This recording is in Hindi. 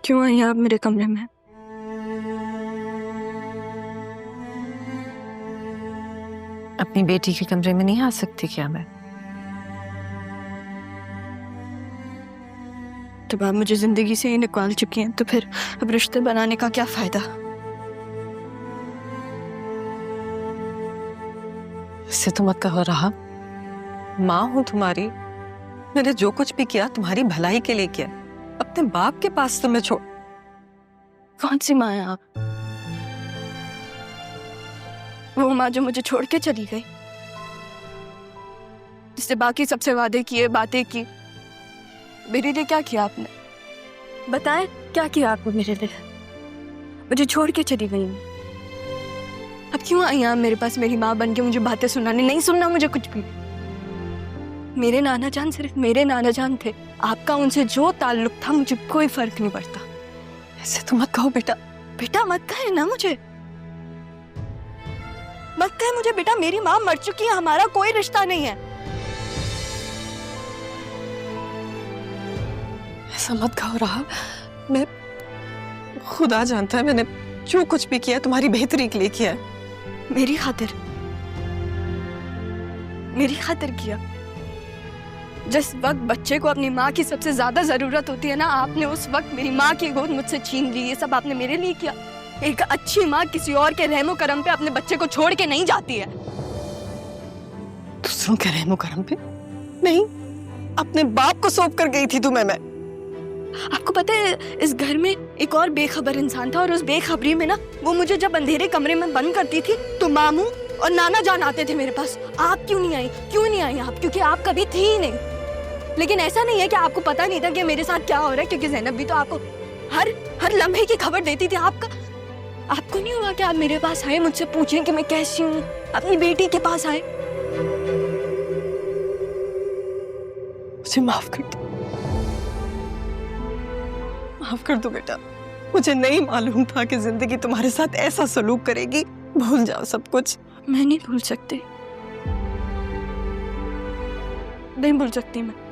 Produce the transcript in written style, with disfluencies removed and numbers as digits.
क्यों आई आप मेरे कमरे में? अपनी बेटी के कमरे में नहीं आ सकती क्या मैं? जब आप मुझे जिंदगी से ही निकाल चुकी हैं तो फिर अब रिश्ते बनाने का क्या फायदा? इससे तो मत कहो रहा। माँ हूं तुम्हारी, मैंने जो कुछ भी किया तुम्हारी भलाई के लिए किया। अपने बाप के पास तुम्हें छोड़। कौन सी माँ है आप? वो माँ जो मुझे छोड़ के चली गई, जिससे बाकी सबसे वादे किए, बातें की। मेरे लिए क्या किया आपने? बताएं, क्या किया आपने मेरे लिए? मुझे छोड़ के चली गई। अब क्यों आई आप मेरे पास मेरी माँ बन के मुझे बातें सुनाने? नहीं सुनना मुझे कुछ भी। मेरे नाना जान सिर्फ मेरे नाना जान थे। आपका उनसे जो ताल्लुक था मुझे कोई फर्क नहीं पड़ता। ऐसे तो मत कहो बेटा। बेटा मत कहे ना मुझे, मत कहे मुझे बेटा। मेरी माँ मर चुकी है, हमारा कोई रिश्ता नहीं है। ऐसा मत कहो रहा। मैं खुदा जानता है मैंने जो कुछ भी किया तुम्हारी बेहतरी के लिए किया है। मेरी खातिर किया। जिस वक्त बच्चे को अपनी माँ की सबसे ज्यादा जरूरत होती है ना, आपने उस वक्त मेरी माँ की गोद मुझसे छीन ली। ये सब आपने मेरे लिए किया। एक अच्छी माँ किसी और के रहमो करम पे अपने बच्चे को छोड़ के नहीं जाती है। दूसरों के रहमो करम पे नहीं, अपने बाप को सौंप कर गई थी तुम्हें मैं। आपको पता है इस घर में एक और बेखबर इंसान था, और उस बेखबरी में ना वो मुझे जब अंधेरे कमरे में बंद करती थी तो मामू और नाना जान आते थे मेरे पास। आप क्यों नहीं आई? क्यों नहीं आई आप? क्योंकि आप कभी थी ही नहीं। लेकिन ऐसा नहीं है कि आपको पता नहीं था कि मेरे साथ क्या हो रहा है, क्योंकि ज़ैनब भी तो आपको हर लम्हे की खबर देती थी। आपको नहीं हुआ कि आप मेरे पास आए, मुझसे पूछें कि मैं कैसी हूँ, अपनी बेटी के पास आए? मुझे माफ कर दो, माफ कर दो बेटा। मुझे नहीं मालूम था कि जिंदगी तुम्हारे साथ ऐसा सलूक करेगी। भूल जाओ सब कुछ। मैं नहीं भूल सकती, नहीं भूल सकती मैं।